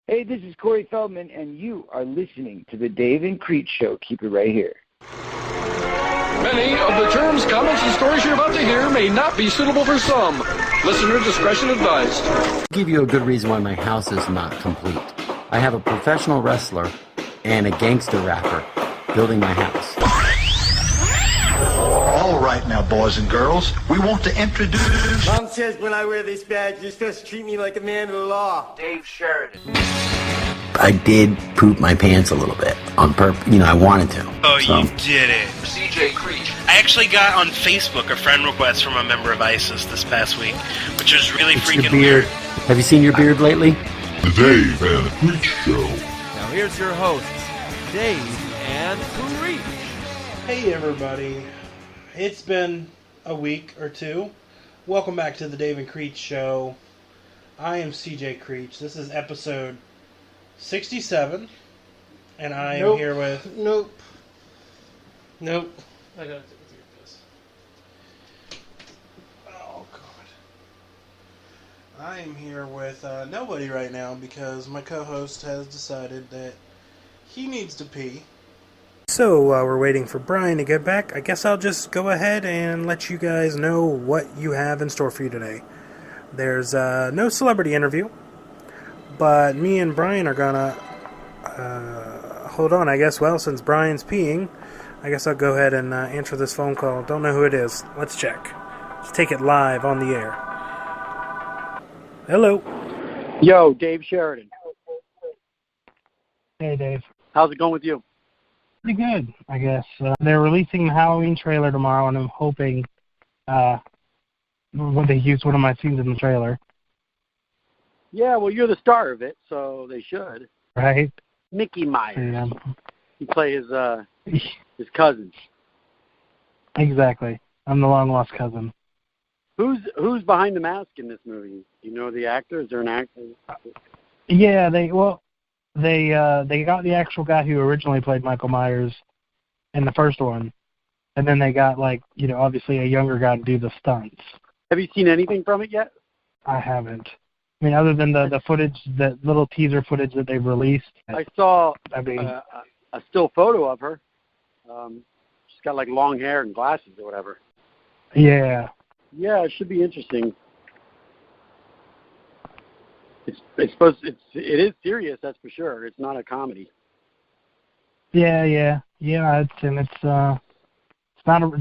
Hey, this is Corey Feldman, and you are listening to the Dave and Creech Show. Keep it right here. Many of the terms, comments, and stories you're about to hear may not be suitable for some. Listener discretion advised. I'll give you a good reason why my house is not complete. I have a professional wrestler and a gangster rapper building my house. All right now, boys and girls, we want to introduce... Mom says when I wear this badge, you're supposed to treat me like a man of the law. Dave Sheridan. I did poop my pants a little bit on purpose. You know, I wanted to. Oh, so. You did it. CJ Creech. I actually got on Facebook a friend request from a member of ISIS this past week, which was really freaking weird. Have you seen your beard lately? The Dave and Creech Show. Now here's your hosts, Dave and Creech. Hey everybody. It's been a week or two. Welcome back to the Dave and Creech Show. I am CJ Creech. This is episode 67, and I am here with... Nope. I gotta take this. Oh, God. I am here with nobody right now because my co-host has decided that he needs to pee. So, while we're waiting for Bryan to get back, I guess I'll just go ahead and let you guys know what you have in store for you today. There's no celebrity interview, but me and Bryan are gonna... hold on, I guess. Well, since Bryan's peeing, I guess I'll go ahead and answer this phone call. Don't know who it is. Let's check. Let's take it live on the air. Hello. Yo, Dave Sheridan. Hey, Dave. How's it going with you? Pretty good, I guess. They're releasing the Halloween trailer tomorrow, and I'm hoping they use one of my scenes in the trailer. Yeah, well, you're the star of it, so they should. Right? Mickey Myers. Yeah. You play his cousin. Exactly. I'm the long-lost cousin. Who's behind the mask in this movie? Do you know the actor? Is there an actor? Yeah, they got the actual guy who originally played Michael Myers in the first one, and then they got, obviously a younger guy to do the stunts. Have you seen anything from it yet? I haven't. I mean, other than the footage, the little teaser footage that they've released. I saw a still photo of her. She's got long hair and glasses or whatever. Yeah. Yeah, it should be interesting. It is serious, that's for sure. It's not a comedy. Yeah. It's not.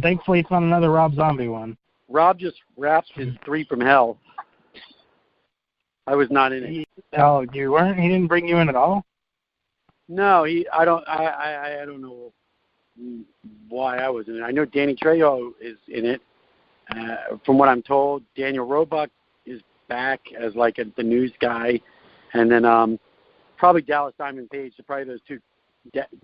Thankfully, it's not another Rob Zombie one. Rob just wrapped his 3 from Hell. I was not in it. Oh, you weren't? He didn't bring you in at all? No, I don't know why I was in it. I know Danny Trejo is in it. From what I'm told, Daniel Roebuck is back as the news guy, and then probably Dallas Diamond Page. So probably those two.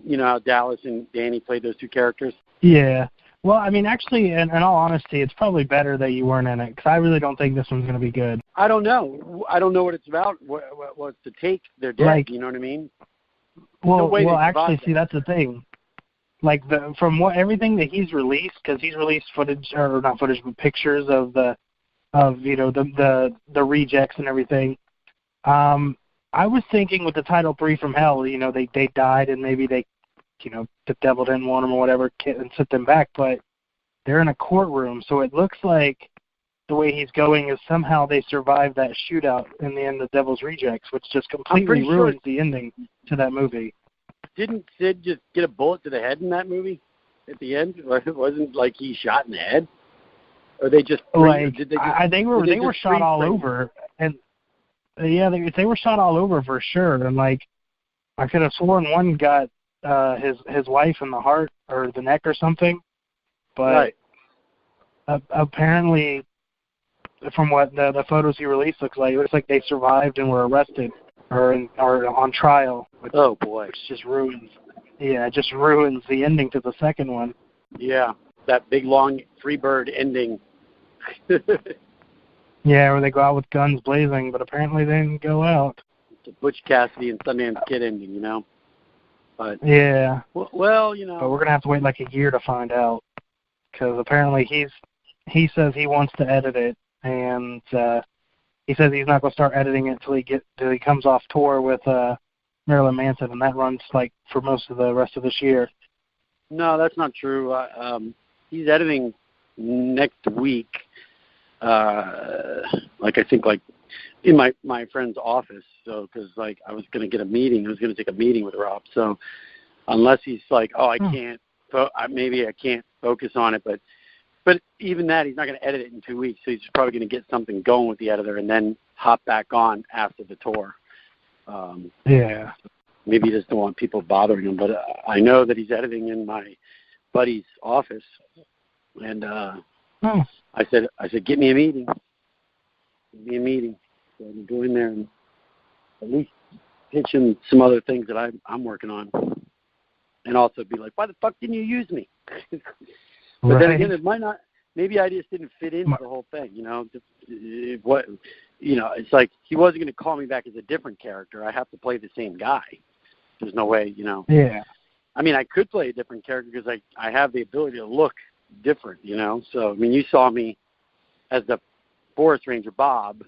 You know how Dallas and Danny played those two characters. Yeah. Well, I mean, actually, in all honesty, it's probably better that you weren't in it, because I really don't think this one's going to be good. I don't know. I don't know what it's about. What's to take their dead, you know what I mean? Well, actually, see, that's the thing. From everything that he's released, because he's released footage, or not footage, but pictures of the rejects and everything. I was thinking with the title 3 from Hell, they died and maybe they, the devil didn't want them or whatever and sent them back, but they're in a courtroom, so it looks like the way he's going is somehow they survived that shootout in the end of Devil's Rejects, which just completely ruins the ending to that movie. Didn't Sid just get a bullet to the head in that movie at the end? It wasn't like he shot in the head? Or they just... they were shot all over, and yeah, they were shot all over for sure, and I could have sworn one got his wife in the heart or the neck or something, but apparently, from what the photos he released looks like they survived and were arrested or on trial. Which just ruins. Yeah, it just ruins the ending to the second one. Yeah, that big long 3-bird ending. Yeah, where they go out with guns blazing, but apparently they didn't go out. It's a Butch Cassidy and Sundance Kid ending, But yeah. Well, But we're gonna have to wait a year to find out, because apparently he says he wants to edit it, and he says he's not going to start editing it till he comes off tour with Marilyn Manson, and that runs like for most of the rest of this year. No, that's not true. He's editing next week. I think in my friend's office. So because I was going to get a meeting, I was going to take a meeting with Rob. So unless he's like, oh, I can't, maybe I can't focus on it, but even that, he's not going to edit it in 2 weeks. So he's probably going to get something going with the editor and then hop back on after the tour. Yeah. Maybe he doesn't want people bothering him, but I know that he's editing in my buddy's office, and I said, get me a meeting. Give me a meeting. So I can go in there and at least pitch him some other things that I'm working on, and also be like, why the fuck didn't you use me? But then again, it might not. Maybe I just didn't fit into the whole thing, it's like he wasn't going to call me back as a different character. I have to play the same guy. There's no way, Yeah. I mean, I could play a different character because I have the ability to look different, So, I mean, you saw me as the Forest Ranger Bob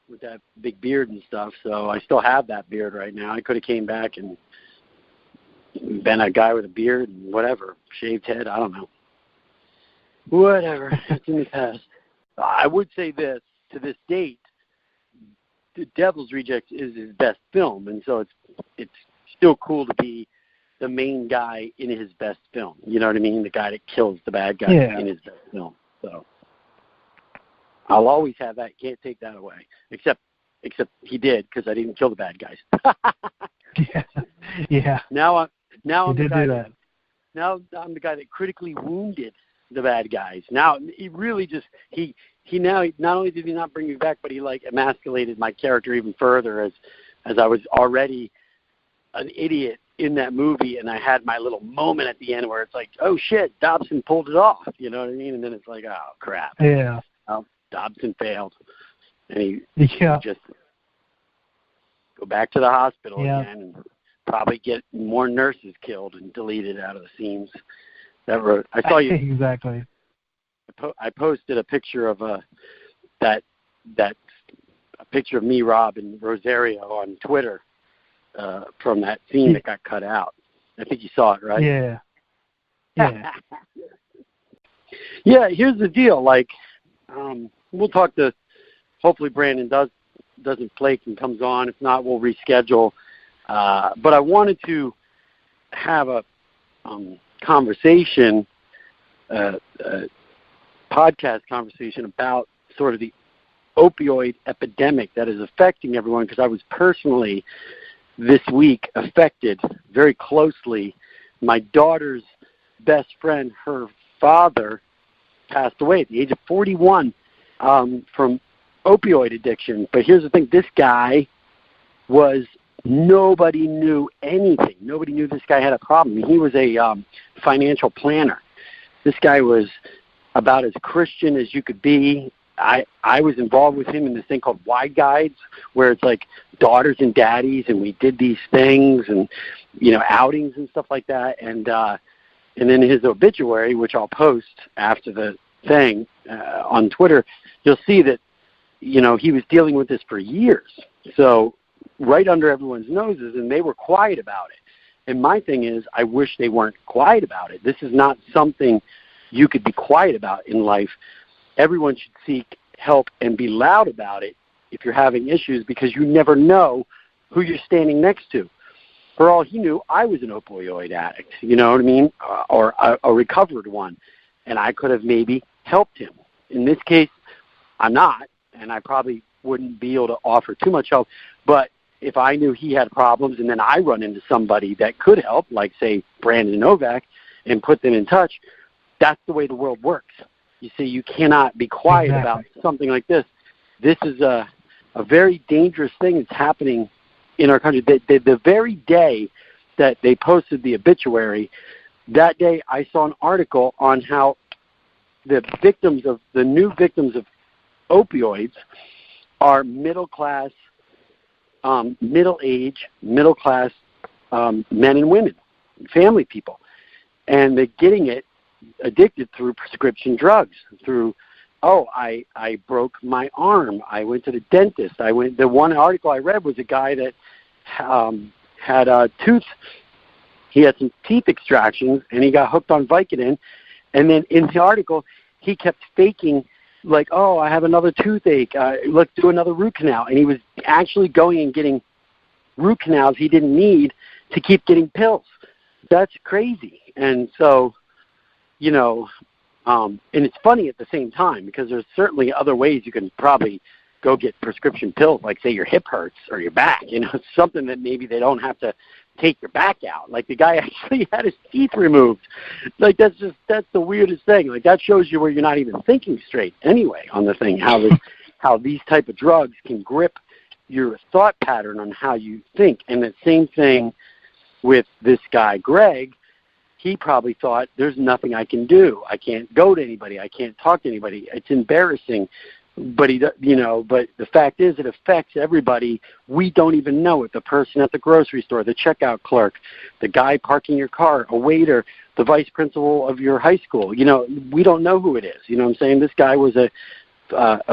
with that big beard and stuff, so I still have that beard right now. I could have came back and been a guy with a beard and whatever, shaved head, I don't know. Whatever, it's in the past. I would say this, to this date, The Devil's Rejects is his best film, and so it's still cool to be the main guy in his best film. You know what I mean? The guy that kills the bad guy in his best film. So I'll always have that. Can't take that away. Except he did, because I didn't kill the bad guys. Yeah. Now I'm the guy that. Now I'm the guy that critically wounded the bad guys. Now he really just he now not only did he not bring me back, but he emasculated my character even further as I was already an idiot in that movie, and I had my little moment at the end where it's like, oh shit, Dobson pulled it off, you know what I mean? And then it's like, oh crap. Yeah. Dobson failed. And he just go back to the hospital again and probably get more nurses killed and deleted out of the scenes. I saw you exactly. I posted a picture of a picture of me, Rob, and Rosario on Twitter from that scene that got cut out. I think you saw it, right? Yeah. Yeah. Yeah. Here's the deal. We'll talk to. Hopefully, Brandon doesn't flake and comes on. If not, we'll reschedule. But I wanted to have a conversation, podcast conversation about sort of the opioid epidemic that is affecting everyone, because I was personally this week affected very closely. My daughter's best friend, her father, passed away at the age of 41 from opioid addiction. But here's the thing, this guy nobody knew anything. Nobody knew this guy had a problem. He was a financial planner. This guy was about as Christian as you could be. I was involved with him in this thing called Wide Guides, where it's like daughters and daddies, and we did these things and, outings and stuff like that. And then his obituary, which I'll post after the thing on Twitter, you'll see that, he was dealing with this for years. So right under everyone's noses, and they were quiet about it. And my thing is, I wish they weren't quiet about it. This is not something you could be quiet about in life. Everyone should seek help and be loud about it if you're having issues, because you never know who you're standing next to. For all he knew, I was an opioid addict, you know what I mean, or a recovered one, and I could have maybe helped him. In this case, I'm not, and I probably wouldn't be able to offer too much help, but if I knew he had problems and then I run into somebody that could help, like, say, Brandon Novak, and put them in touch, that's the way the world works. You see, you cannot be quiet about something like this. This is a very dangerous thing that's happening in our country. The very day that they posted the obituary, that day I saw an article on how the new victims of opioids are middle-class, middle-age, middle-class men and women, family people. And they're getting it addicted through prescription drugs, through I broke my arm. I went to the dentist. The one article I read was a guy that had a tooth. He had some teeth extractions, and he got hooked on Vicodin. And then in the article, he kept faking, like, oh, I have another toothache. Let's do another root canal. And he was actually going and getting root canals he didn't need to keep getting pills. That's crazy. And so, and it's funny at the same time because there's certainly other ways you can probably go get prescription pills, like say your hip hurts or your back, something that maybe they don't have to take your back out. Like the guy actually had his teeth removed. Like that's the weirdest thing. Like that shows you where you're not even thinking straight anyway on the thing, how these type of drugs can grip your thought pattern on how you think. And the same thing with this guy, Greg. He probably thought, there's nothing I can do. I can't go to anybody. I can't talk to anybody. It's embarrassing. But but the fact is, it affects everybody. We don't even know it. The person at the grocery store, the checkout clerk, the guy parking your car, a waiter, the vice principal of your high school. We don't know who it is. You know what I'm saying? This guy was a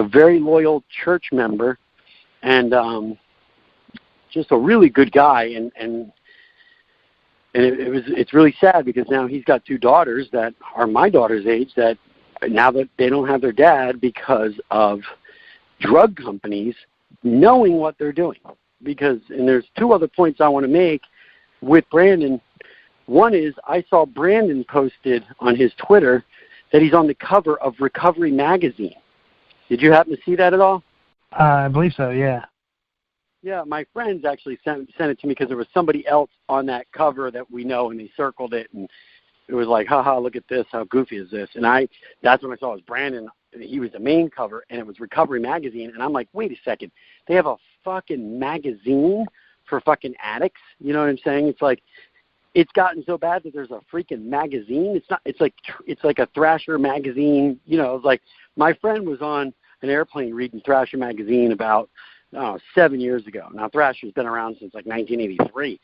very loyal church member, and just a really good guy. And it's really sad because now he's got two daughters that are my daughter's age that now that they don't have their dad because of drug companies knowing what they're doing. And there's two other points I want to make with Brandon. One is I saw Brandon posted on his Twitter that he's on the cover of Recovery Magazine. Did you happen to see that at all? I believe so, yeah. Yeah, my friends actually sent it to me because there was somebody else on that cover that we know, and they circled it, and it was like, haha, look at this, how goofy is this? And that's when I saw it was Brandon. He was the main cover, and it was Recovery Magazine, and I'm like, wait a second, they have a fucking magazine for fucking addicts? You know what I'm saying? It's like, it's gotten so bad that there's a freaking magazine. It's like a Thrasher magazine. It's like my friend was on an airplane reading Thrasher magazine about 7 years ago. Now, Thrasher's been around since like 1983.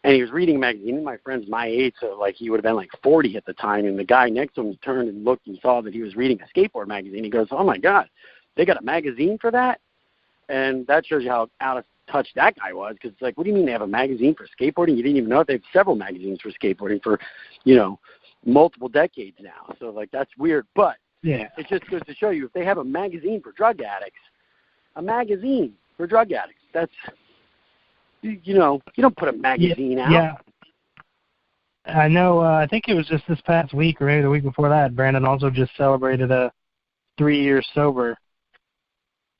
And he was reading a magazine, and my friend's my age, so like he would have been like 40 at the time. And the guy next to him turned and looked and saw that he was reading a skateboard magazine. He goes, oh, my God, they got a magazine for that? And that shows you how out of touch that guy was, because it's like, what do you mean they have a magazine for skateboarding? You didn't even know it. They have several magazines for skateboarding for, multiple decades now. So, like, that's weird. But yeah, it just goes to show you, if they have a magazine for drug addicts, that's... you don't put a magazine out. Yeah. I know, I think it was just this past week or maybe the week before that, Brandon also just celebrated 3 years sober.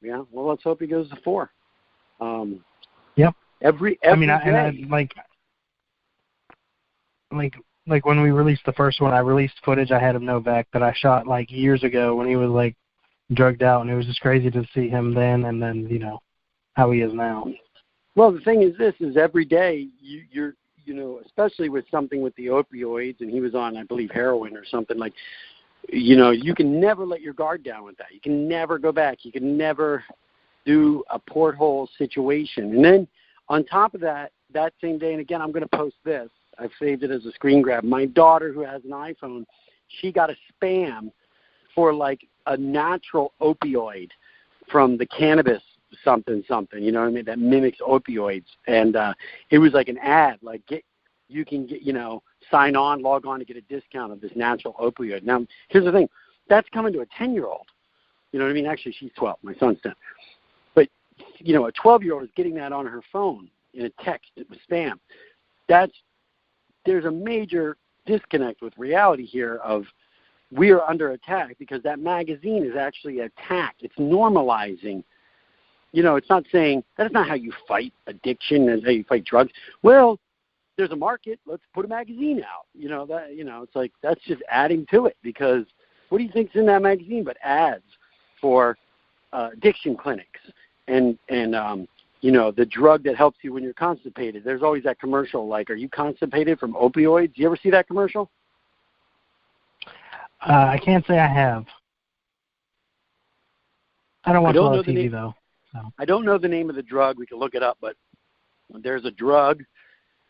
Yeah, well, let's hope he goes to 4. Yep. Every day. Like when we released the first one, I released footage I had of Novak that I shot like years ago when he was like drugged out, and it was just crazy to see him then and then, how he is now. Well, the thing is every day you're especially with something with the opioids, and he was on, I believe, heroin or something, like, you can never let your guard down with that. You can never go back. You can never do a porthole situation. And then on top of that same day, and again, I'm going to post this. I've saved it as a screen grab. My daughter, who has an iPhone, she got a spam for like a natural opioid from the cannabis something, you know what I mean, that mimics opioids. And it was like an ad, like you can get, sign on, log on to get a discount of this natural opioid. Now, here's the thing. That's coming to a 10-year-old. You know what I mean? Actually, she's 12. My son's 10. But, a 12-year-old is getting that on her phone in a text. It was spam. There's a major disconnect with reality here of we are under attack because that magazine is actually attacked. It's normalizing. It's not saying that's not how you fight addiction and how you fight drugs. Well, there's a market. Let's put a magazine out. It's like that's just adding to it, because what do you think's in that magazine but ads for addiction clinics and the drug that helps you when you're constipated? There's always that commercial like, are you constipated from opioids? You ever see that commercial? I can't say I have. I don't watch a lot of TV though. So. I don't know the name of the drug. We can look it up, but there's a drug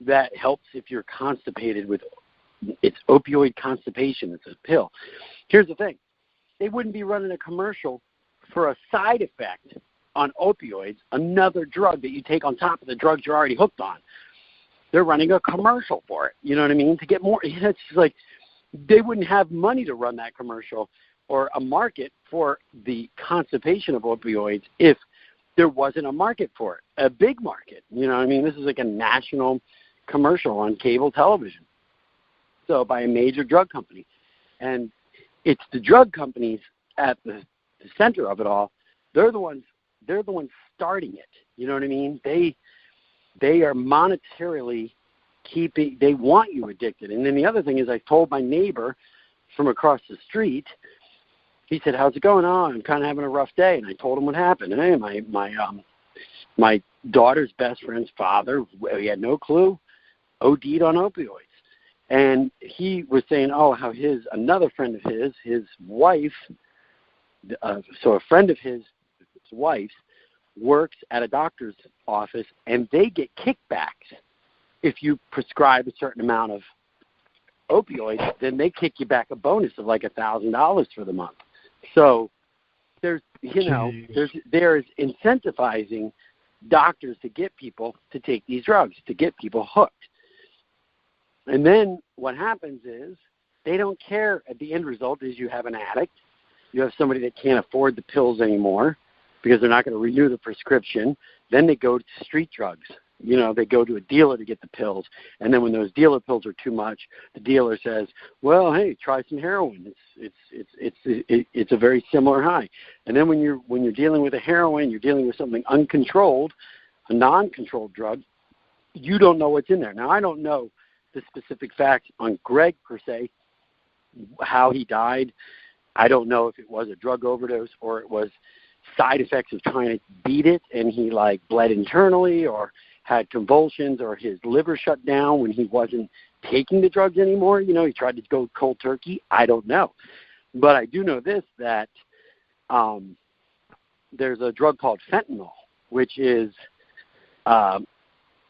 that helps if you're constipated with, it's opioid constipation. It's a pill. Here's the thing. they wouldn't be running a commercial for a side effect on opioids, another drug that you take on top of the drugs you're already hooked on. They're running a commercial for it. You know what I mean? To get more, it's like they wouldn't have money to run that commercial or a market for the constipation of opioids if there wasn't a market for it, a big market. You know what I mean? This is like a national commercial on cable television. So by a major drug company. And it's the drug companies at the center of it all. They're the ones starting it. You know what I mean? They are monetarily they want you addicted. And then the other thing is, I told my neighbor from across the street, he said, "How's it going on? I'm kind of having a rough day." And I told him what happened. And hey, my daughter's best friend's father, he had no clue, OD'd on opioids. And he was saying, how another friend of his wife, so a friend of his wife's works at a doctor's office, and they get kickbacks. If you prescribe a certain amount of opioids, then they kick you back a bonus of like $1,000 for the month. So there's incentivizing doctors to get people to take these drugs, to get people hooked. And then what happens is they don't care. At the end result is you have an addict. You have somebody that can't afford the pills anymore because they're not going to renew the prescription. Then they go to street drugs. You know, they go to a dealer to get the pills. And then when those dealer pills are too much, the dealer says, well, hey, try some heroin. It's a very similar high. And then when you're dealing with a heroin, you're dealing with something uncontrolled, a non-controlled drug, you don't know what's in there. Now, I don't know the specific facts on Greg per se, how he died. I don't know if it was a drug overdose or it was side effects of trying to beat it and he like bled internally or had convulsions or his liver shut down when he wasn't taking the drugs anymore. You know, he tried to go cold turkey. I don't know. But I do know this, that there's a drug called fentanyl, which is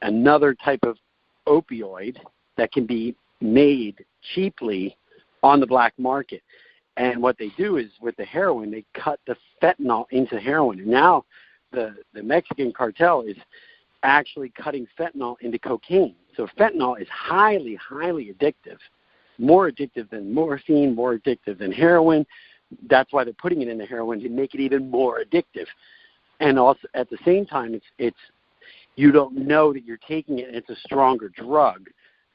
another type of opioid that can be made cheaply on the black market. And what they do is with the heroin, they cut the fentanyl into heroin. And now the Mexican cartel is actually cutting fentanyl into cocaine. So fentanyl is highly, highly addictive, more addictive than morphine, more addictive than heroin. That's why they're putting it into heroin to make it even more addictive. And also at the same time, it's you don't know that you're taking it, and it's a stronger drug.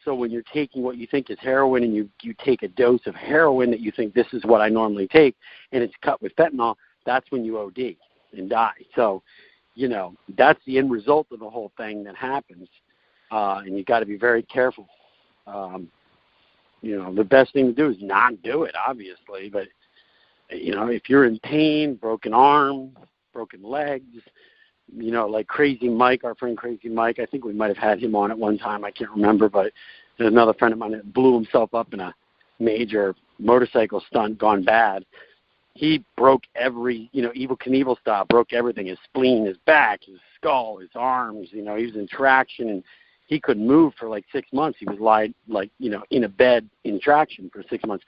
So when you're taking what you think is heroin and you take a dose of heroin that you think this is what I normally take, and it's cut with fentanyl, that's when you OD and die. So, you know, that's the end result of the whole thing that happens. And you got to be very careful. You know, the best thing to do is not do it, obviously. But, you know, if you're in pain, broken arm, broken legs, you know, like Crazy Mike, our friend Crazy Mike, I think we might have had him on at one time. I can't remember, but there's another friend of mine that blew himself up in a major motorcycle stunt gone bad. He broke every, you know, Evel Knievel style, broke everything, his spleen, his back, his skull, his arms. You know, he was in traction, and he couldn't move for like 6 months. He was in a bed in traction for 6 months.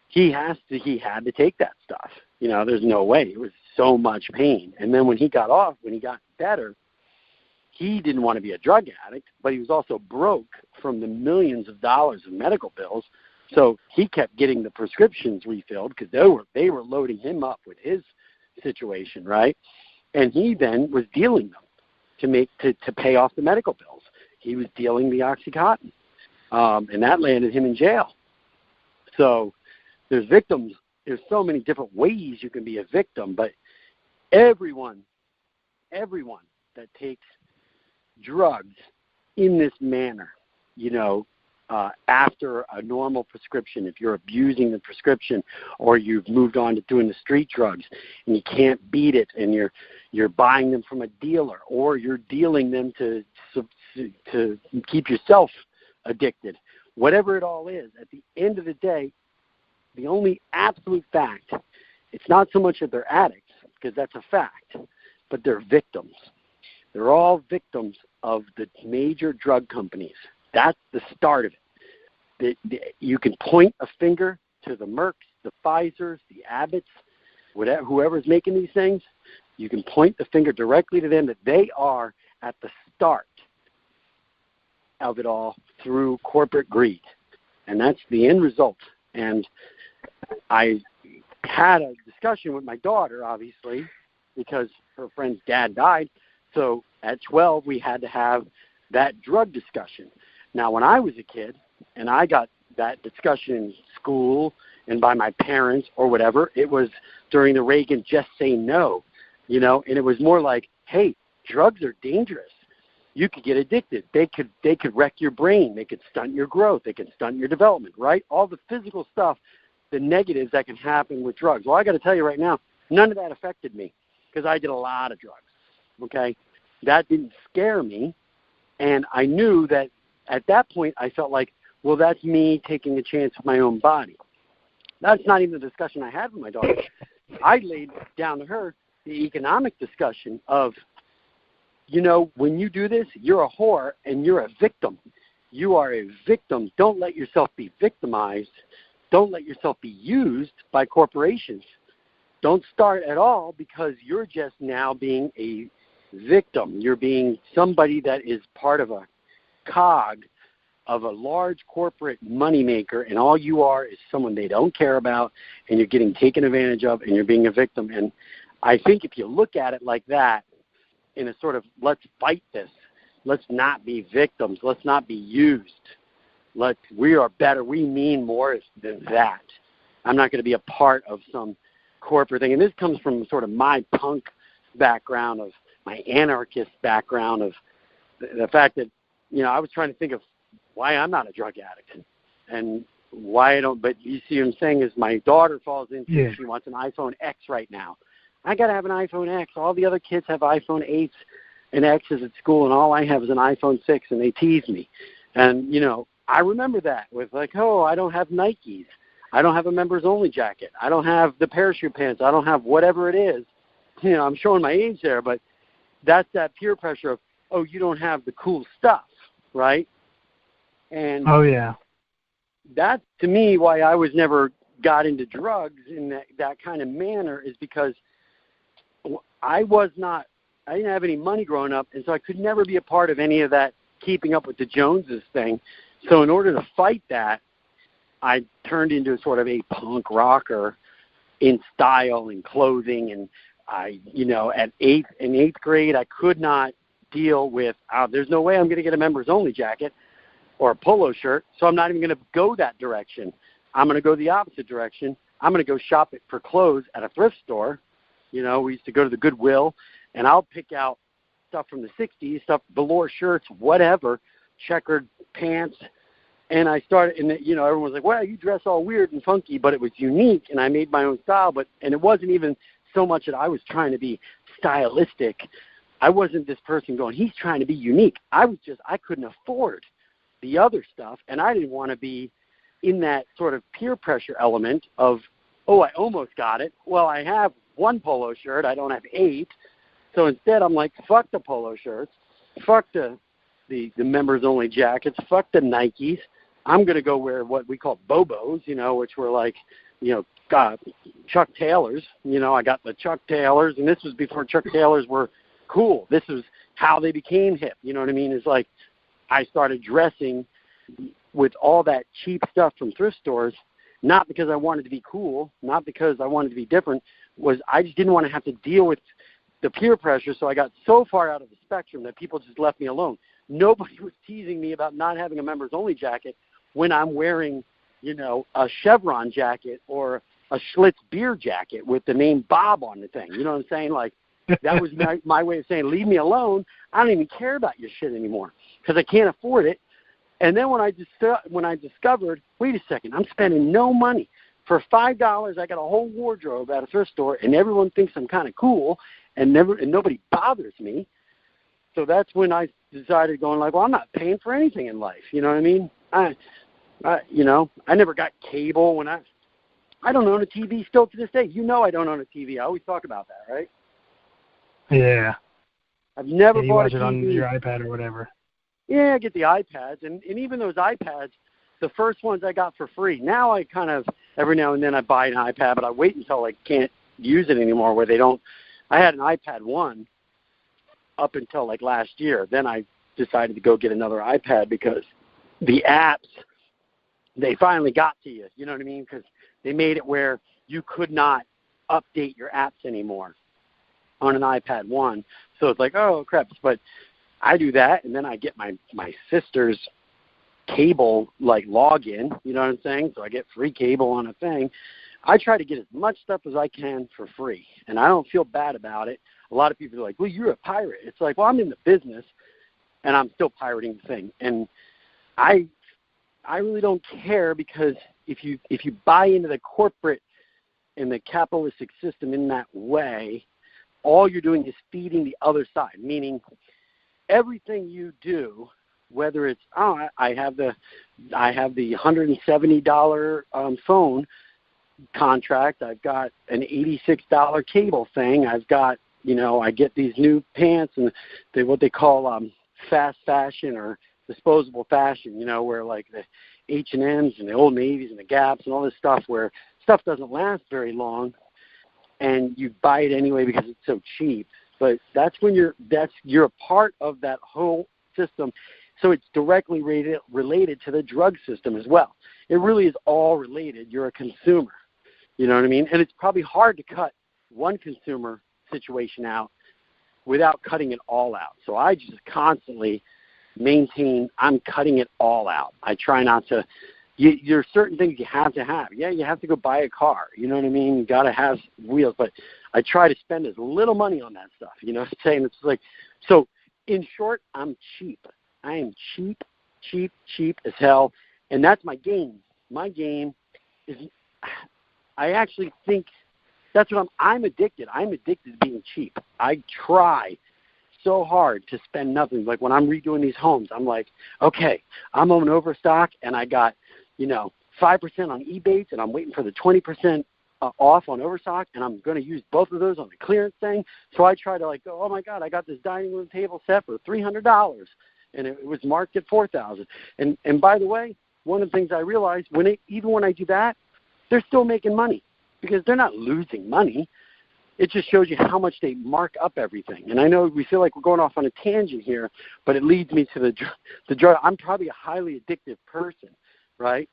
He had to take that stuff. You know, there's no way. It was so much pain. And then when he got better, he didn't want to be a drug addict, but he was also broke from the millions of dollars of medical bills. So he kept getting the prescriptions refilled because they were loading him up with his situation, right? And he then was dealing them to pay off the medical bills. He was dealing the OxyContin, and that landed him in jail. So there's victims. There's so many different ways you can be a victim, but everyone that takes drugs in this manner, you know, after a normal prescription, if you're abusing the prescription or you've moved on to doing the street drugs and you can't beat it and you're buying them from a dealer or you're dealing them to keep yourself addicted, whatever it all is, at the end of the day, the only absolute fact, it's not so much that they're addicts, because that's a fact, but they're victims. They're all victims of the major drug companies. That's the start of it. You can point a finger to the Mercks, the Pfizers, the Abbotts, whatever, whoever's making these things, you can point the finger directly to them that they are at the start of it all through corporate greed. And that's the end result. And I had a discussion with my daughter, obviously, because her friend's dad died. So at 12, we had to have that drug discussion. Now, when I was a kid and I got that discussion in school and by my parents or whatever, it was during the Reagan Just Say No, you know, and it was more like, hey, drugs are dangerous. You could get addicted. They could wreck your brain. They could stunt your growth. They could stunt your development, right? All the physical stuff, the negatives that can happen with drugs. Well, I got to tell you right now, none of that affected me because I did a lot of drugs, okay? That didn't scare me, and I knew that at that point I felt like, well, that's me taking a chance with my own body. That's not even the discussion I had with my daughter. I laid down to her the economic discussion of, you know, when you do this, you're a whore and you're a victim. You are a victim. Don't let yourself be victimized. Don't let yourself be used by corporations. Don't start at all because you're just now being a victim. You're being somebody that is part of a cog of a large corporate moneymaker, and all you are is someone they don't care about, and you're getting taken advantage of, and you're being a victim. And I think if you look at it like that, in a sort of let's fight this, let's not be victims, let's not be used, we are better, we mean more than that. I'm not going to be a part of some corporate thing. And this comes from sort of my punk background, of my anarchist background, of the fact that, you know, I was trying to think of why I'm not a drug addict and why I don't, but you see what I'm saying is my daughter falls into, she wants an iPhone X right now. I got to have an iPhone X. All the other kids have iPhone 8s and Xs at school, and all I have is an iPhone 6, and they tease me. And, you know, I remember that with like, oh, I don't have Nikes. I don't have a members-only jacket. I don't have the parachute pants. I don't have whatever it is. You know, I'm showing my age there, but that's that peer pressure of, oh, you don't have the cool stuff, right? And oh, yeah. That's, to me, why I was never got into drugs in that kind of manner is because I didn't have any money growing up, and so I could never be a part of any of that keeping up with the Joneses thing. So in order to fight that, I turned into sort of a punk rocker in style and clothing. And I, you know, in eighth grade, I could not deal with, there's no way I'm going to get a members-only jacket or a polo shirt, so I'm not even going to go that direction. I'm going to go the opposite direction. I'm going to go shop for clothes at a thrift store. You know, we used to go to the Goodwill, and I'll pick out stuff from the 60s, stuff, velour shirts, whatever, checkered pants. And I started, and, you know, everyone was like, well, you dress all weird and funky, but it was unique, and I made my own style. And it wasn't even so much that I was trying to be stylistic. I wasn't this person going, he's trying to be unique. I couldn't afford the other stuff, and I didn't want to be in that sort of peer pressure element of, oh, I almost got it. Well, I have one polo shirt. I don't have 8. So instead, I'm like, fuck the polo shirts. Fuck the members-only jackets. Fuck the Nikes. I'm going to go wear what we call Bobos, you know, which were like, you know, Chuck Taylors. You know, I got the Chuck Taylors, and this was before Chuck Taylors were cool. This was how they became hip. You know what I mean? It's like I started dressing with all that cheap stuff from thrift stores, not because I wanted to be cool, not because I wanted to be different, I just didn't want to have to deal with the peer pressure, so I got so far out of the spectrum that people just left me alone. Nobody was teasing me about not having a members-only jacket when I'm wearing, you know, a Chevron jacket or a Schlitz beer jacket with the name Bob on the thing. You know what I'm saying? Like, that was my way of saying, leave me alone. I don't even care about your shit anymore because I can't afford it. And then when I discovered, wait a second, I'm spending no money. For $5, I got a whole wardrobe at a thrift store, and everyone thinks I'm kind of cool, and nobody bothers me. So that's when I decided going like, well, I'm not paying for anything in life. You know what I mean? I never got cable when I don't own a TV still to this day. You know I don't own a TV. I always talk about that, right? Yeah. I've never bought a TV. You watch it on your iPad or whatever. Yeah, I get the iPads, and even those iPads, the first ones I got for free. Now I kind of every now and then I buy an iPad, but I wait until I can't use it anymore where they don't. I had an iPad 1 up until like last year. Then I decided to go get another iPad because the apps, they finally got to you. You know what I mean? Because they made it where you could not update your apps anymore on an iPad 1. So it's like, oh, crap. But I do that, and then I get my sister's cable, like, login. You know what I'm saying? So I get free cable on a thing. I try to get as much stuff as I can for free, and I don't feel bad about it. A lot of people are like, well, you're a pirate. It's like, well, I'm in the business, and I'm still pirating the thing. And I really don't care, because if you buy into the corporate and the capitalistic system in that way, all you're doing is feeding the other side, meaning everything you do, whether it's, I have the $170 phone contract, I've got an $86 cable thing, I've got, I get these new pants and what they call fast fashion or disposable fashion, where like the H&Ms and the Old Navies and the Gaps and all this stuff, where stuff doesn't last very long and you buy it anyway because it's so cheap. But that's when you're a part of that whole system. So it's directly related to the drug system as well. It really is all related. You're a consumer. You know what I mean? And it's probably hard to cut one consumer situation out without cutting it all out. So I just constantly maintain I'm cutting it all out. I try not to. There are certain things you have to have. Yeah, you have to go buy a car. You know what I mean? You got to have wheels. But I try to spend as little money on that stuff. You know what I'm saying? It's like, so in short, I'm cheap. I am cheap as hell. And that's my game. My game is, I actually think that's what I'm addicted. I'm addicted to being cheap. I try so hard to spend nothing. Like when I'm redoing these homes, I'm like, okay, I'm on overstock and I got, 5% on Ebates and I'm waiting for the 20% off on overstock, and I'm going to use both of those on the clearance thing. So I try to like go, oh my God, I got this dining room table set for $300 and it was marked at $4,000. And by the way, one of the things I realized even when I do that, they're still making money because they're not losing money. It just shows you how much they mark up everything. And I know we feel like we're going off on a tangent here, but it leads me to the drug. I'm probably a highly addictive person, right?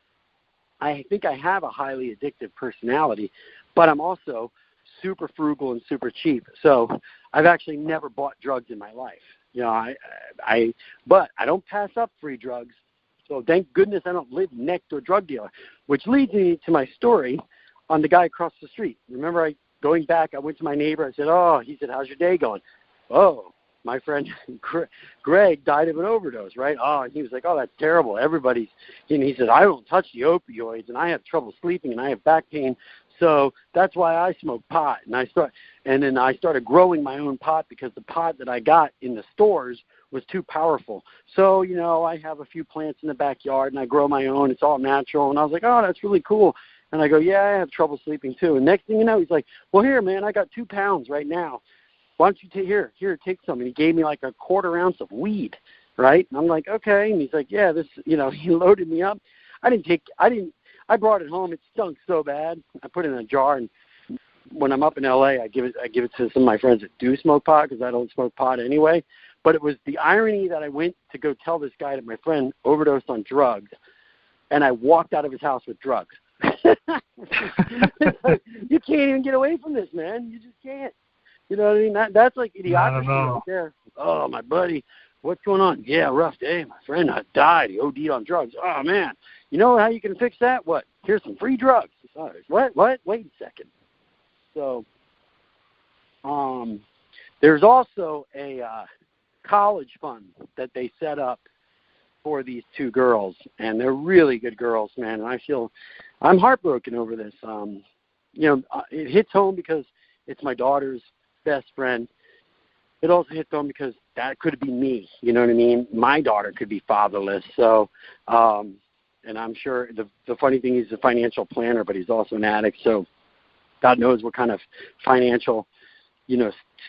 I think I have a highly addictive personality, but I'm also super frugal and super cheap. So I've actually never bought drugs in my life. But I don't pass up free drugs. So thank goodness I don't live next to a drug dealer, which leads me to my story on the guy across the street. Remember, going back, I went to my neighbor. I said, he said, how's your day going? Oh, my friend Greg died of an overdose, right? Oh, and he was like, oh, that's terrible. And he said, I don't touch the opioids, and I have trouble sleeping, and I have back pain. So that's why I smoke pot. And then I started growing my own pot because the pot that I got in the stores was too powerful. So, I have a few plants in the backyard, and I grow my own. It's all natural. And I was like, oh, that's really cool. And I go, yeah, I have trouble sleeping too. And next thing you know, he's like, well, here, man, I got 2 pounds right now. Why don't you take some? And he gave me like a 1/4 ounce of weed, right? And I'm like, okay. And he's like, yeah, he loaded me up. I brought it home. It stunk so bad. I put it in a jar, and when I'm up in LA, I give it to some of my friends that do smoke pot because I don't smoke pot anyway. But it was the irony that I went to go tell this guy that my friend overdosed on drugs, and I walked out of his house with drugs. You can't even get away from this, man. You just can't. You know what I mean? That's like idiocracy right there. Oh, my buddy, what's going on? Yeah, rough day. My friend died. He OD'd on drugs. Oh, man. You know how you can fix that? What? Here's some free drugs. What? Wait a second. So there's also a college fund that they set up for these 2 girls, and they're really good girls, man. And I'm heartbroken over this. It hits home because it's my daughter's best friend. It also hits home because that could be me. You know what I mean? My daughter could be fatherless. So, and I'm sure the funny thing, he's a financial planner, but he's also an addict. So God knows what kind of financial,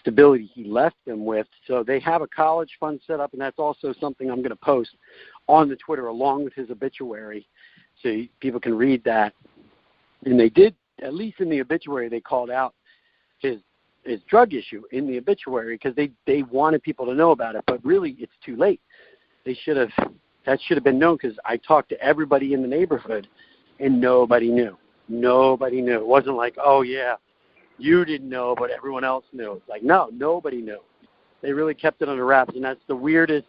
stability he left them with. So they have a college fund set up, and that's also something I'm going to post on the Twitter along with his obituary so people can read that. And they did, at least in the obituary, they called out his drug issue in the obituary because they wanted people to know about it. But really, it's too late. That should have been known because I talked to everybody in the neighborhood, and nobody knew. Nobody knew. It wasn't like, oh, yeah, you didn't know, but everyone else knew. It's like, no, nobody knew. They really kept it under wraps, and that's the weirdest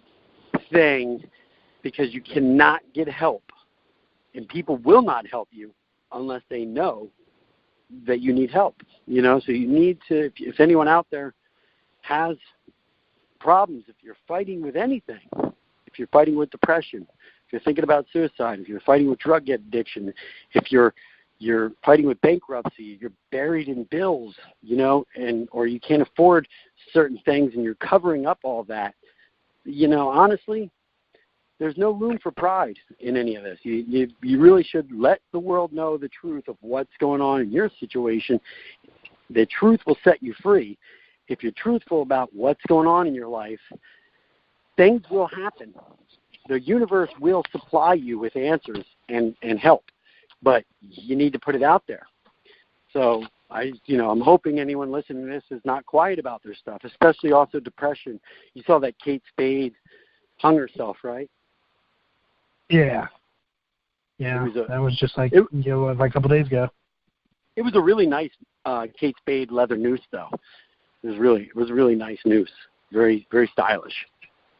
thing because you cannot get help, and people will not help you unless they know that you need help. So you need to, if anyone out there has problems, if you're fighting with anything, if you're fighting with depression, if you're thinking about suicide, if you're fighting with drug addiction, if you're fighting with bankruptcy, you're buried in bills, or you can't afford certain things and you're covering up all that, honestly, there's no room for pride in any of this. You really should let the world know the truth of what's going on in your situation. The truth will set you free. If you're truthful about what's going on in your life, things will happen. The universe will supply you with answers and help, but you need to put it out there. So I'm hoping anyone listening to this is not quiet about their stuff, especially also depression. You saw that Kate Spade hung herself, right? Yeah. Yeah, that was just like a couple days ago. It was a really nice Kate Spade leather noose, though. It was a really nice noose. Very, very stylish.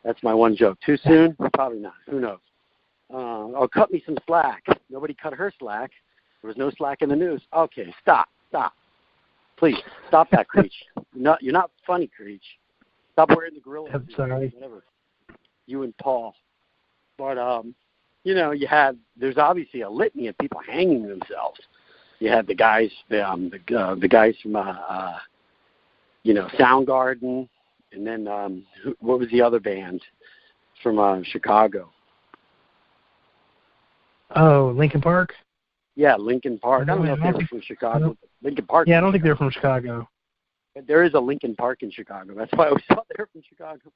That's my one joke. Too soon? Probably not. Who knows? Cut me some slack. Nobody cut her slack. There was no slack in the noose. Okay, stop. Please, stop that, Creech. You're not funny, Creech. Stop wearing the gorilla. I'm sorry. Whatever. You and Paul. But, there's obviously a litany of people hanging themselves. You had the guys, the guys from, Soundgarden, and then what was the other band from Chicago? Oh, Linkin Park? Yeah, Linkin Park. I don't know if they were from Chicago. Linkin Park. Yeah, I don't think they're from Chicago. But there is a Linkin Park in Chicago. That's why I always thought they were from Chicago.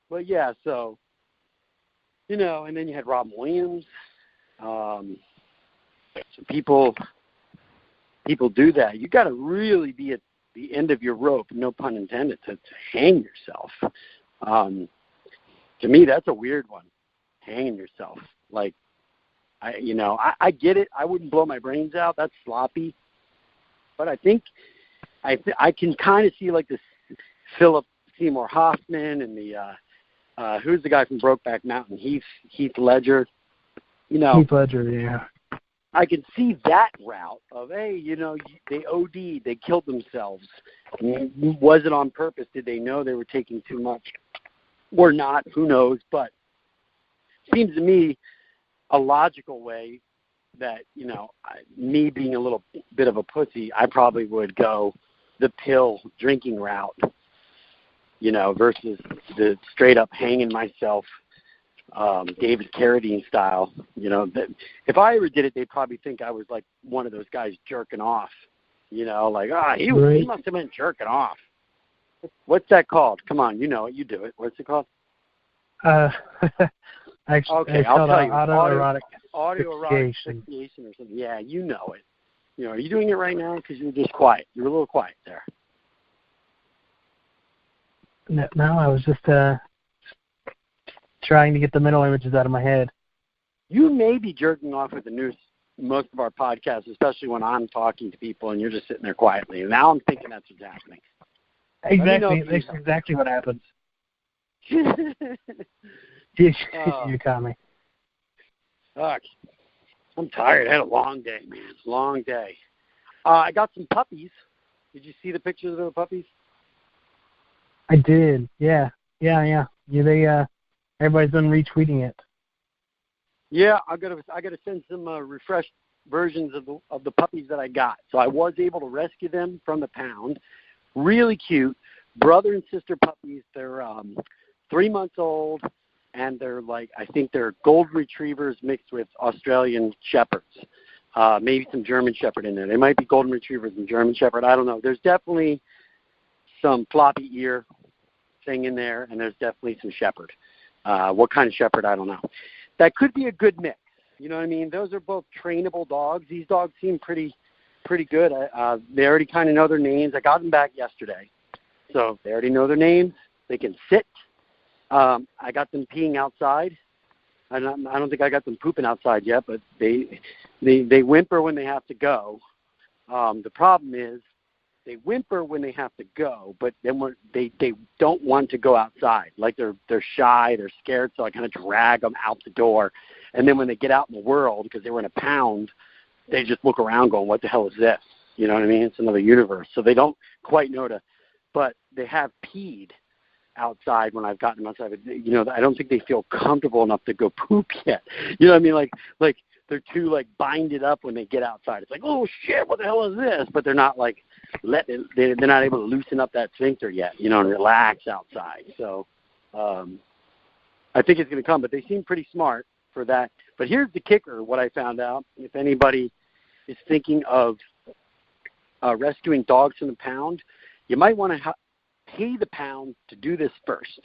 But yeah, so, and then you had Robin Williams. So people do that. You got to really be at the end of your rope, no pun intended, to hang yourself. To me, that's a weird one, hanging yourself. Like, I get it. I wouldn't blow my brains out. That's sloppy. But I think I can kind of see like this Philip Seymour Hoffman and the who's the guy from Brokeback Mountain? Heath Ledger. Heath Ledger, yeah. I can see that route of, hey, they OD'd, they killed themselves. Was it on purpose? Did they know they were taking too much or not? Who knows? But it seems to me a logical way that, me being a little bit of a pussy, I probably would go the pill drinking route, versus the straight up hanging myself, David Carradine style. If I ever did it, they'd probably think I was like one of those guys jerking off, he must have been jerking off. What's that called? Come on, you know it. You do it. What's it called? Actually, I'll tell you. Autoerotic asphyxiation or something. Yeah, you know it. Are you doing it right now? Because you're just quiet. You're a little quiet there. No, I was just trying to get the mental images out of my head. You may be jerking off with the noose most of our podcasts, especially when I'm talking to people and you're just sitting there quietly. And now I'm thinking that's what's happening. Exactly. That's exactly what happens. You caught me. Fuck. I'm tired. I had a long day, man. Long day. I got some puppies. Did you see the pictures of the puppies? I did. Yeah. They everybody's been retweeting it. Yeah, I gotta send some refreshed versions of the puppies that I got. So I was able to rescue them from the pound. Really cute, brother and sister puppies. They're 3 months old, and they're I think they're golden retrievers mixed with Australian shepherds. Maybe some German shepherd in there. They might be golden retrievers and German shepherd. I don't know. There's definitely some floppy ear thing in there, and there's definitely some shepherd. What kind of shepherd, I don't know. That could be a good mix. You know what I mean? Those are both trainable dogs. These dogs seem pretty good. They already kind of know their names. I got them back yesterday, so they already know their names. They can sit. I got them peeing outside. I don't think I got them pooping outside yet, but they whimper when they have to go. The problem is they whimper when they have to go, but then they don't want to go outside. Like they're shy, they're scared, so I kind of drag them out the door. And then when they get out in the world, because they were in a pound, they just look around going, what the hell is this? You know what I mean? It's another universe. So they don't quite know but they have peed outside when I've gotten them outside. You know, I don't think they feel comfortable enough to go poop yet. You know what I mean? Like they're too like binded up when they get outside. It's like, oh shit, what the hell is this? But they're not like they're not able to loosen up that sphincter yet, you know, and relax outside. So I think it's going to come, but they seem pretty smart for that. But here's the kicker, what I found out. If anybody is thinking of rescuing dogs from the pound, you might want to pay the pound to do this first,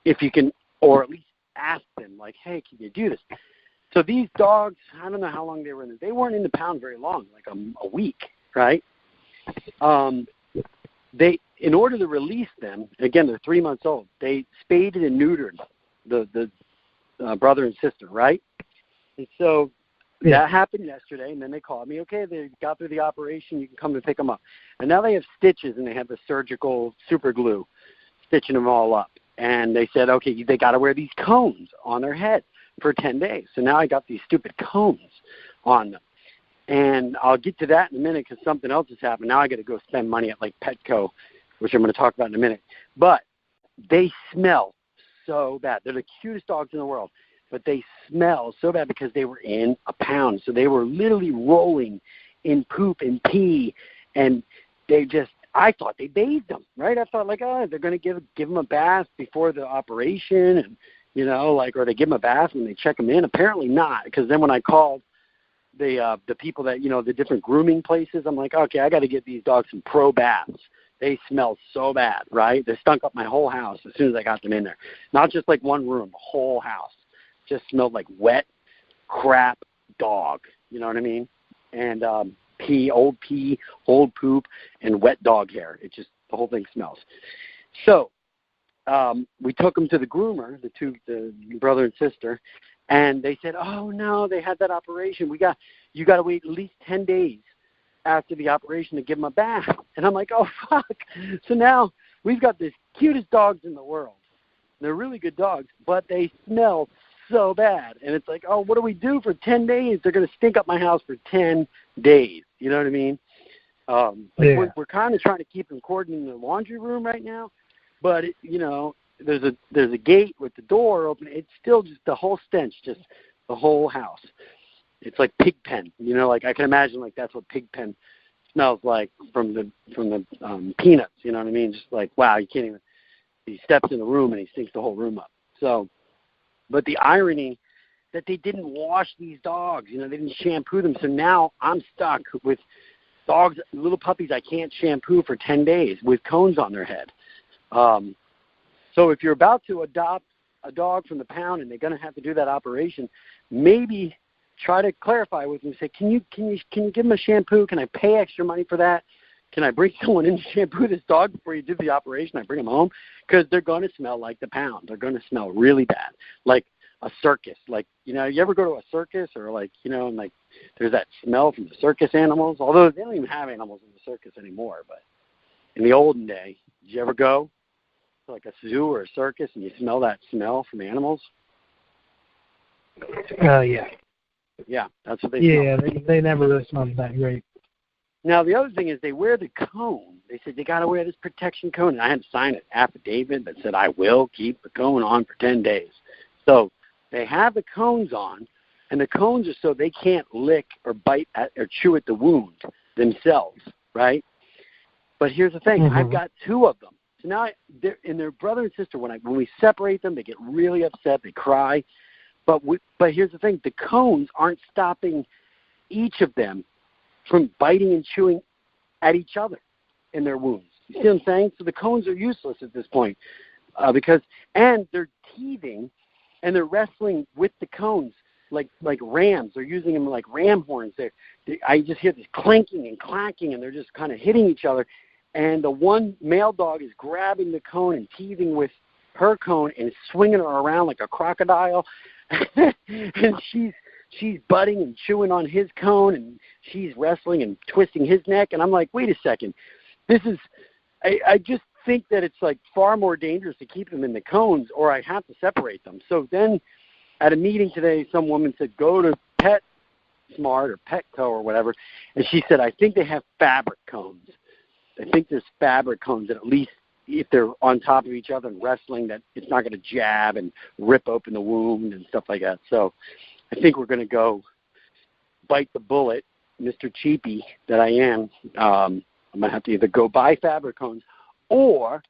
if you can, or at least ask them, like, hey, can you do this? So these dogs, I don't know how long they were in. They weren't in the pound very long, like a week, right? In order to release them, again, they're 3 months old. They spaded and neutered the brother and sister, right? And so that happened yesterday, and then they called me. Okay, they got through the operation. You can come and pick them up. And now they have stitches, and they have the surgical super glue stitching them all up. And they said, okay, they got to wear these cones on their head for 10 days. So now I got these stupid cones on them. And I'll get to that in a minute because something else has happened. Now I got to go spend money at like Petco, which I'm going to talk about in a minute. But they smell so bad. They're the cutest dogs in the world. But they smell so bad because they were in a pound. So they were literally rolling in poop and pee. And I thought they bathed them, right? I thought like, oh, they're going to give them a bath before the operation. And, you know, like, or they give them a bath when they check them in. Apparently not, because then when I called the people that, you know, the different grooming places, I'm like, okay, I got to get these dogs some pro baths. They smell so bad, right? They stunk up my whole house as soon as I got them in there. Not just like one room, the whole house. Just smelled like wet, crap dog. You know what I mean? And old poop, and wet dog hair. It just, the whole thing smells. So we took them to the groomer, the brother and sister, and they said, oh no, they had that operation. You got to wait at least 10 days after the operation to give them a bath. And I'm like, oh fuck. So now we've got the cutest dogs in the world. They're really good dogs, but they smell so bad. And it's like, oh, what do we do for 10 days? They're going to stink up my house for 10 days. You know what I mean? We're kind of trying to keep them cordoned in the laundry room right now, but you know, there's a gate with the door open. It's still just the whole stench, just the whole house. It's like pig pen, you know. Like I can imagine, like that's what pig pen smells like from the peanuts. You know what I mean? Just like, wow, you can't even. He steps in the room and he stinks the whole room up. So, but the irony that they didn't wash these dogs, you know, they didn't shampoo them. So now I'm stuck with dogs, little puppies I can't shampoo for 10 days with cones on their head. So if you're about to adopt a dog from the pound and they're going to have to do that operation, maybe try to clarify with them. Say, can you give them a shampoo? Can I pay extra money for that? Can I bring someone in to shampoo this dog before you do the operation? I bring them home because they're going to smell like the pound. They're going to smell really bad, like a circus. Like, you know, you ever go to a circus or like, you know, and like there's that smell from the circus animals, although they don't even have animals in the circus anymore. But in the olden day, did you ever go to like a zoo or a circus and you smell that smell from animals? Yeah. Yeah, that's what they smell. Yeah, they never really smelled that great. Now, the other thing is they wear the cone. They said, you got to wear this protection cone. And I had to sign an affidavit that said I will keep the cone on for 10 days. So they have the cones on, and the cones are so they can't lick or bite at or chew at the wound themselves, right? But here's the thing. I've got two of them. So now their brother and sister, when we separate them, they get really upset. They cry. But here's the thing. The cones aren't stopping each of them from biting and chewing at each other in their wounds. You see what I'm saying? So the cones are useless at this point and they're teething and they're wrestling with the cones like rams. They're using them like ram horns. I just hear this clanking and clacking, and they're just kind of hitting each other. And the one male dog is grabbing the cone and teething with her cone and swinging her around like a crocodile. And she's butting and chewing on his cone, and she's wrestling and twisting his neck. And I'm like, wait a second. I just think that it's like far more dangerous to keep them in the cones, or I have to separate them. So then at a meeting today, some woman said, go to PetSmart or Petco or whatever. And she said, I think they have fabric cones. I think there's fabric cones that at least if they're on top of each other and wrestling, that it's not going to jab and rip open the wound and stuff like that. So I think we're going to go bite the bullet, Mr. Cheapy that I am. I'm going to have to either go buy fabric cones or,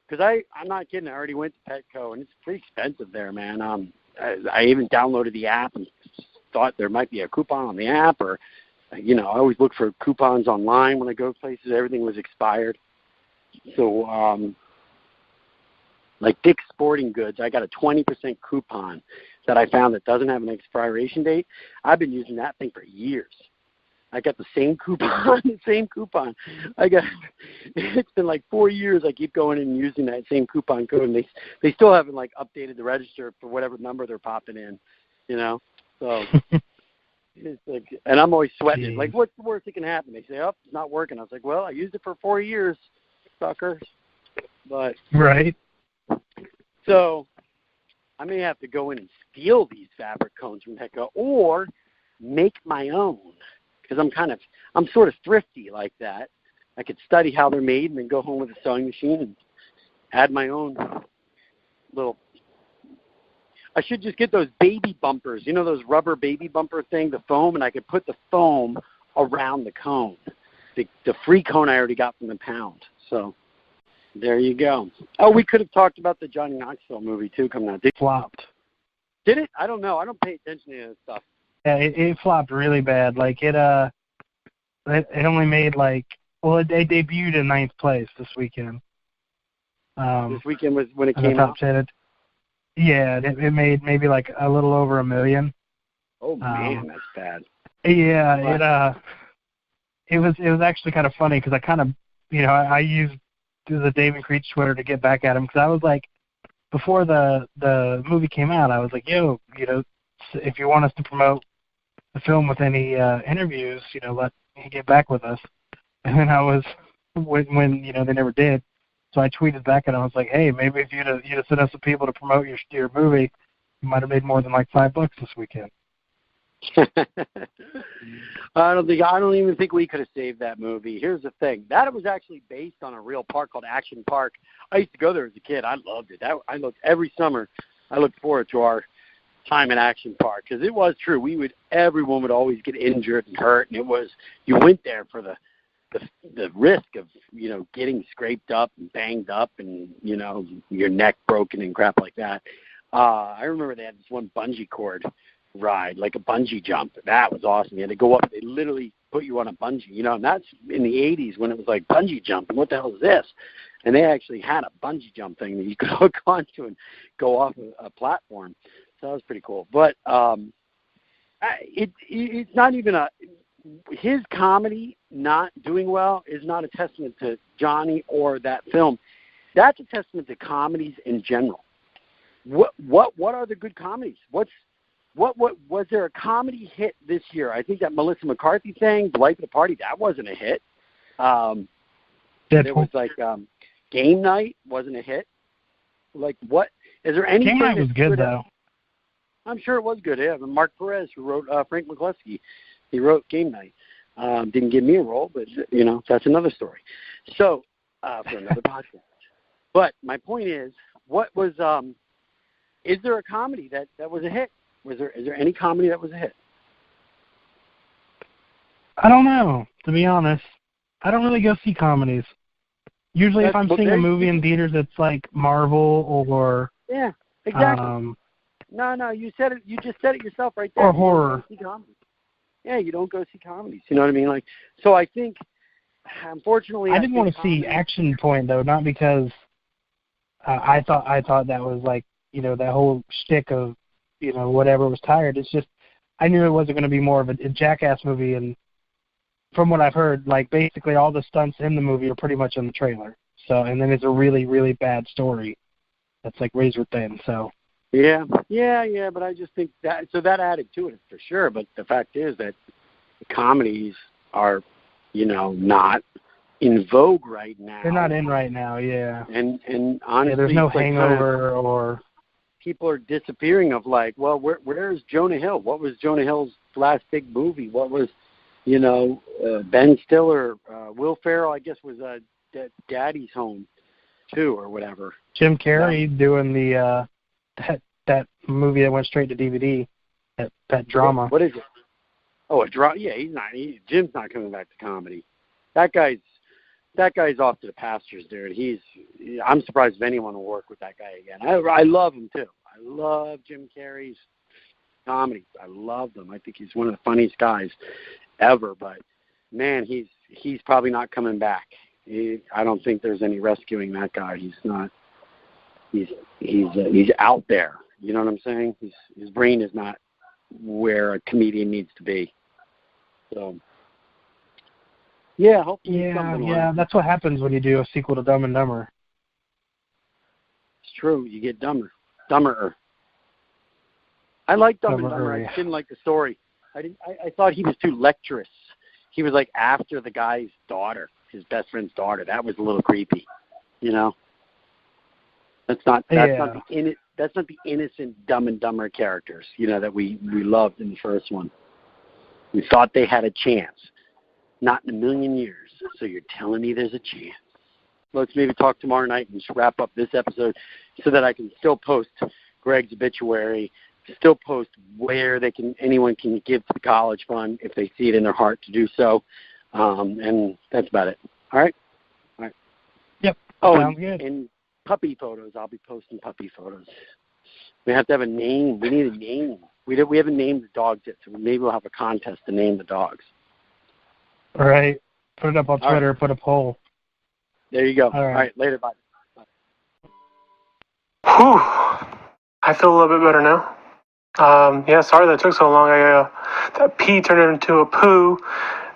because I'm not kidding, I already went to Petco, and it's pretty expensive there, man. I even downloaded the app and thought there might be a coupon on the app, or, I always look for coupons online when I go places. Everything was expired. So, like Dick's Sporting Goods, I got a 20% coupon that I found that doesn't have an expiration date. I've been using that thing for years. I got the same coupon, it's been like 4 years. I keep going in and using that same coupon code, and they still haven't like updated the register for whatever number they're popping in, so it's like, and I'm always sweating it. Like, what's the worst that can happen? They say, oh, it's not working. I was like, well, I used it for 4 years, sucker. But right. So I may have to go in and steal these fabric cones from Petco or make my own. Because I'm sort of thrifty like that. I could study how they're made and then go home with a sewing machine and add my own little. I should just get those baby bumpers, those rubber baby bumper thing, the foam, and I could put the foam around the cone. The free cone I already got from the pound. So there you go. Oh, we could have talked about the Johnny Knoxville movie too coming out. It flopped. Did it? I don't know. I don't pay attention to that stuff. Yeah, it flopped really bad. Like it only made it debuted in 9th place this weekend. This weekend was when it came out. Yeah, it made maybe like a little over $1 million. Oh man, that's bad. Yeah, it was actually kind of funny because I kind of I used the Dave and Creech Twitter to get back at him because I was like, before the movie came out, I was like, yo, if you want us to promote the film with any interviews, let me get back with us. And then I was when they never did. So I tweeted back and I was like, hey, maybe if you'd have sent us some people to promote your movie, you might have made more than like $5 this weekend. I don't even think we could have saved that movie. Here's the thing. That was actually based on a real park called Action Park. I used to go there as a kid. I loved it. I looked every summer. I looked forward to our time in Action Park because it was true. Everyone would always get injured and hurt, and you went there for the risk of getting scraped up and banged up and your neck broken and crap like that. I remember they had this one bungee cord ride, like a bungee jump. That was awesome. You had to go up. They literally put you on a bungee, and that's in the 80s when it was like bungee jumping. What the hell is this? And they actually had a bungee jump thing that you could hook onto and go off a platform. So that was pretty cool. But it's not even his comedy not doing well is not a testament to Johnny or that film. That's a testament to comedies in general. What are the good comedies? What was there a comedy hit this year? I think that Melissa McCarthy thing, The Life of the Party, that wasn't a hit. There was like Game Night wasn't a hit. Like what? Is there anything? Game Night was good though. I'm sure it was good. Yeah, Mark Perez, who wrote Frank McCluskey, he wrote Game Night. Didn't give me a role, but that's another story. So for another podcast. But my point is, what was? Is there a comedy that was a hit? Is there any comedy that was a hit? I don't know, to be honest. I don't really go see comedies. Usually if I'm seeing a movie in theaters, it's like Marvel or... Yeah, exactly. No, you said it. You just said it yourself right there. Or horror. Yeah, you don't go see comedies. You know what I mean? Like, so I think, unfortunately... I didn't want to see Action Point, though, not because I thought that was like, that whole shtick of whatever, was tired. It's just, I knew it wasn't going to be more of a Jackass movie, and from what I've heard, like, basically all the stunts in the movie are pretty much in the trailer. So, and then it's a really, really bad story that's like razor thin, so. Yeah, but I just think that added to it for sure, but the fact is that the comedies are, not in vogue right now. They're not in right now, yeah. And honestly, there's no Hangover or... People are disappearing of like, well, where's Jonah Hill? What was Jonah Hill's last big movie? What was, Ben Stiller, Will Ferrell, I guess, was Daddy's Home, too, or whatever. Jim Carrey doing the that movie that went straight to DVD, that drama. What is it? Oh, a drama. Yeah, Jim's not coming back to comedy. That guy's off to the pastures, dude. I'm surprised if anyone will work with that guy again. I love him too. I love Jim Carrey's comedy. I love them. I think he's one of the funniest guys ever. But man, he's probably not coming back. I don't think there's any rescuing that guy. He's not. He's out there. You know what I'm saying? His brain is not where a comedian needs to be. So. Yeah, hopefully. Yeah, that's what happens when you do a sequel to Dumb and Dumber. It's true. You get dumber. Dumberer. I like Dumb and Dumber. I didn't like the story. I thought he was too lecturous. He was like after the guy's daughter, his best friend's daughter. That was a little creepy. That's not the innocent Dumb and Dumber characters, that we loved in the first one. We thought they had a chance. Not in a million years. So you're telling me there's a chance. Let's maybe talk tomorrow night and just wrap up this episode so that I can still post Greg's obituary, still post where anyone can give to the college fund if they see it in their heart to do so. And that's about it. All right? Yep. Oh, sounds good. And puppy photos. I'll be posting puppy photos. We have to have a name. We need a name. We haven't named the dogs yet, so maybe we'll have a contest to name the dogs. All right. Put it up on Twitter. Right. Put a poll. There you go. All right. Later. Bye. Whew. I feel a little bit better now. Sorry that took so long. That pee turned into a poo,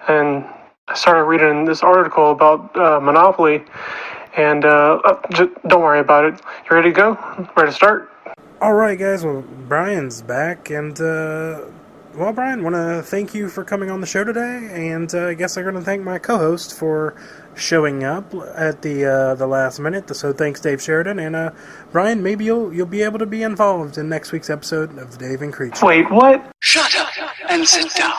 and I started reading this article about Monopoly, and just don't worry about it. You ready to go? Ready to start? All right, guys. Well, Bryan's back, and Bryan, want to thank you for coming on the show today, and I guess I'm going to thank my co-host for showing up at the last minute. So thanks, Dave Sheridan, and Bryan, maybe you'll be able to be involved in next week's episode of the Dave and Creech Show. Wait, what? Shut up and sit down.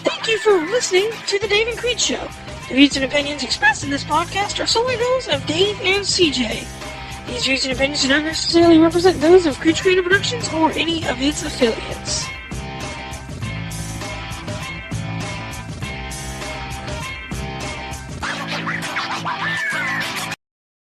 Thank you for listening to the Dave and Creech Show. The views and opinions expressed in this podcast are solely those of Dave and CJ. These views and opinions do not necessarily represent those of Creech Creative Productions or any of its affiliates.